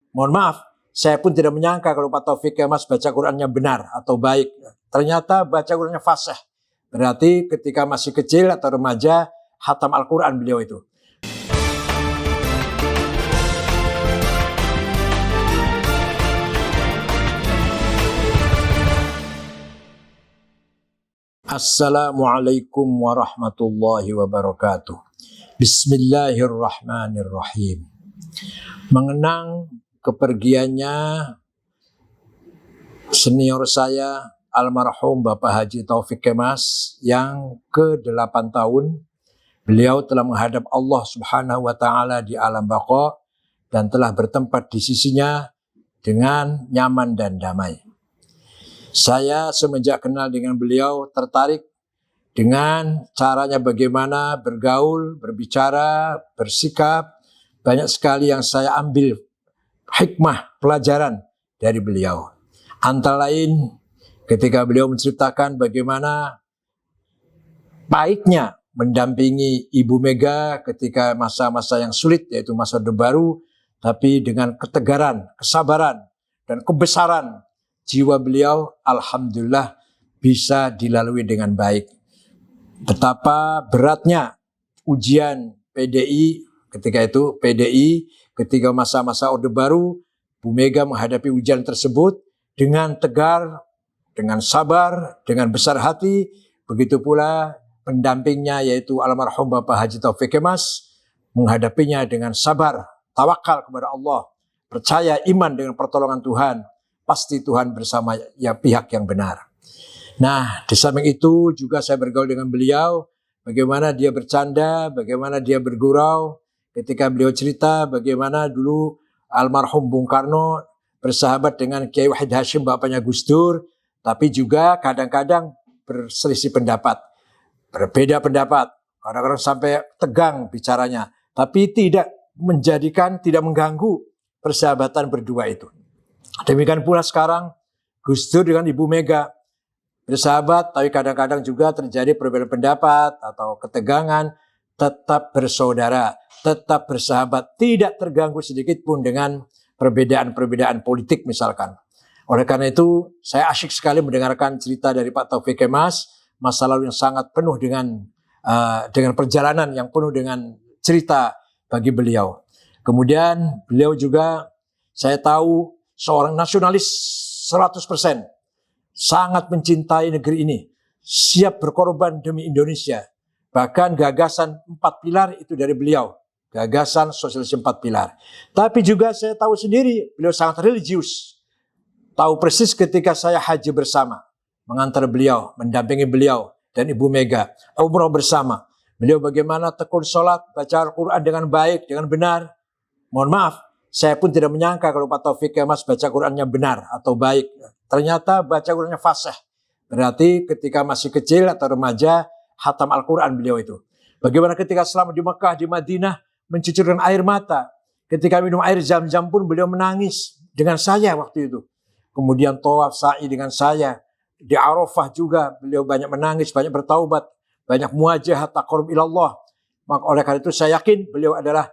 Mohon maaf, saya pun tidak menyangka kalau Pak Taufik Kemas baca Qurannya benar atau baik. Ternyata baca Qurannya fasih. Berarti ketika masih kecil atau remaja, hatam Al-Quran beliau itu. Assalamualaikum warahmatullahi wabarakatuh. Bismillahirrahmanirrahim. Mengenang kepergiannya senior saya, almarhum Bapak Haji Taufik Kemas yang ke-8 tahun. Beliau telah menghadap Allah Subhanahu wa Ta'ala di alam baqa dan telah bertempat di sisinya dengan nyaman dan damai. Saya semenjak kenal dengan beliau tertarik dengan caranya bagaimana bergaul, berbicara, bersikap. Banyak sekali yang saya ambil hikmah, pelajaran dari beliau. Antara lain ketika beliau menceritakan bagaimana baiknya mendampingi Ibu Mega ketika masa-masa yang sulit, yaitu masa Orde Baru, tapi dengan ketegaran, kesabaran, dan kebesaran jiwa beliau, alhamdulillah bisa dilalui dengan baik. Betapa beratnya ujian PDI ketika masa-masa Orde Baru, Bu Mega menghadapi ujian tersebut dengan tegar, dengan sabar, dengan besar hati. Begitu pula pendampingnya yaitu almarhum Bapak Haji Taufik Kemas menghadapinya dengan sabar, tawakal kepada Allah, percaya iman dengan pertolongan Tuhan. Pasti Tuhan bersama ya pihak yang benar. Nah, di samping itu juga saya bergaul dengan beliau, bagaimana dia bercanda, bagaimana dia bergurau, ketika beliau cerita bagaimana dulu almarhum Bung Karno bersahabat dengan Kiai Wahid Hasyim, bapaknya Gus Dur, tapi juga kadang-kadang berselisih pendapat, berbeda pendapat, kadang-kadang sampai tegang bicaranya, tapi tidak mengganggu persahabatan berdua itu. Demikian pula sekarang Gus Dur dengan Ibu Mega bersahabat, tapi kadang-kadang juga terjadi perbedaan pendapat atau ketegangan, tetap bersaudara, tetap bersahabat, tidak terganggu sedikit pun dengan perbedaan-perbedaan politik misalkan. Oleh karena itu, saya asyik sekali mendengarkan cerita dari Pak Taufik Kemas, masa lalu yang sangat penuh dengan perjalanan yang penuh dengan cerita bagi beliau. Kemudian beliau juga, saya tahu, seorang nasionalis 100%, sangat mencintai negeri ini, siap berkorban demi Indonesia. Bahkan gagasan 4 pilar itu dari beliau, gagasan sosialisme 4 pilar. Tapi juga saya tahu sendiri, beliau sangat religius. Tahu persis ketika saya haji bersama, mengantar beliau, mendampingi beliau dan Ibu Mega, umroh bersama. Beliau bagaimana tekun sholat, baca Al-Quran dengan baik, dengan benar. Mohon maaf, saya pun tidak menyangka kalau Pak Taufik Kemas baca Qurannya benar atau baik. Ternyata baca Qurannya fasih. Berarti ketika masih kecil atau remaja, hatam Al-Quran beliau itu. Bagaimana ketika selama di Mekah, di Madinah, mencucurkan air mata. Ketika minum air Zam-Zam pun beliau menangis dengan saya waktu itu. Kemudian tawaf sa'i dengan saya. Di Arafah juga beliau banyak menangis, banyak bertaubat, banyak muwajahah taqarrub ilallah. Maka oleh karena itu saya yakin beliau adalah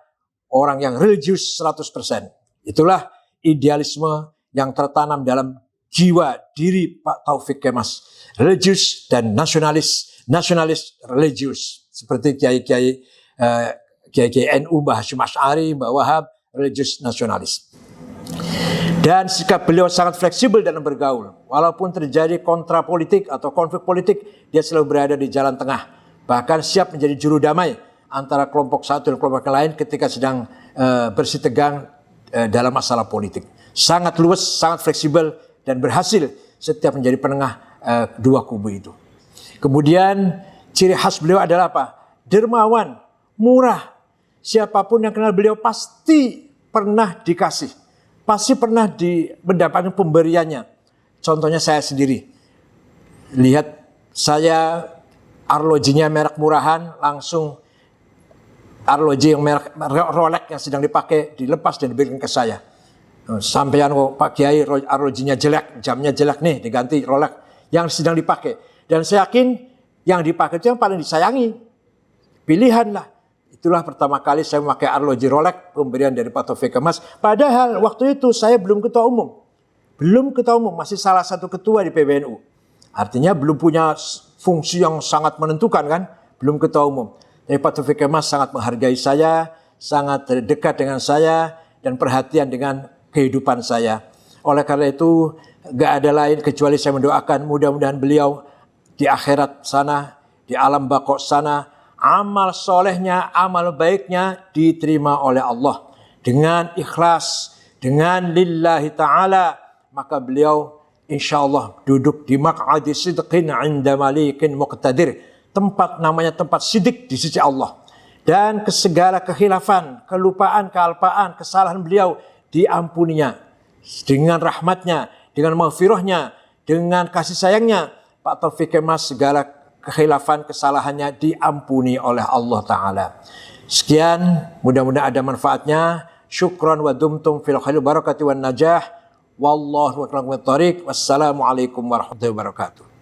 orang yang religius 100%. Itulah idealisme yang tertanam dalam jiwa diri Pak Taufik Kemas. Religius dan nasionalis religius. Seperti Kiai NU, Mbah Hasyim Asy'ari, Mbah Wahab, religius nasionalis. Dan sikap beliau sangat fleksibel dalam bergaul. Walaupun terjadi kontra politik atau konflik politik, dia selalu berada di jalan tengah. Bahkan siap menjadi juru damai antara kelompok satu dan kelompok lain ketika sedang bersih tegang dalam masalah politik. Sangat luwes, sangat fleksibel, dan berhasil setiap menjadi penengah dua kubu itu. Kemudian ciri khas beliau adalah apa? Dermawan, murah. Siapapun yang kenal beliau pasti pernah dikasih, pasti pernah mendapatkan pemberiannya. Contohnya saya sendiri. Lihat saya arlojinya merek murahan, langsung arloji yang merek Rolex yang sedang dipakai dilepas dan diberikan ke saya. Sampaian Pak Kiai arlojinya jelek, jamnya jelek nih, diganti Rolex yang sedang dipakai. Dan saya yakin yang dipakai itu yang paling disayangi. Pilihan lah. Itu itulah pertama kali saya memakai arloji Rolex pemberian dari Pak Taufik Kemas. Padahal waktu itu saya belum ketua umum. Belum ketua umum, masih salah satu ketua di PBNU. Artinya belum punya fungsi yang sangat menentukan kan, belum ketua umum. Tapi Pak Taufik Kemas sangat menghargai saya, sangat dekat dengan saya, dan perhatian dengan kehidupan saya. Oleh karena itu, gak ada lain kecuali saya mendoakan mudah-mudahan beliau di akhirat sana, di alam baqo sana, amal solehnya, amal baiknya diterima oleh Allah. Dengan ikhlas, dengan lillahi ta'ala, maka beliau insya Allah duduk di maq'adi sidqin 'inda malikin muqtadir. Tempat namanya tempat sidik di sisi Allah. Dan segala kekhilafan, kelupaan, kealpaan, kesalahan beliau diampuninya. Dengan rahmatnya, dengan maghfirahnya, dengan kasih sayangnya, Pak Taufik Kemas segala kekhilafan, kesalahannya diampuni oleh Allah Ta'ala. Sekian, mudah-mudahan ada manfaatnya. Syukran wa dumtum fil khair barakati wan najah. Wallahu a'lam bishawab. Wassalamualaikum warahmatullahi wabarakatuh.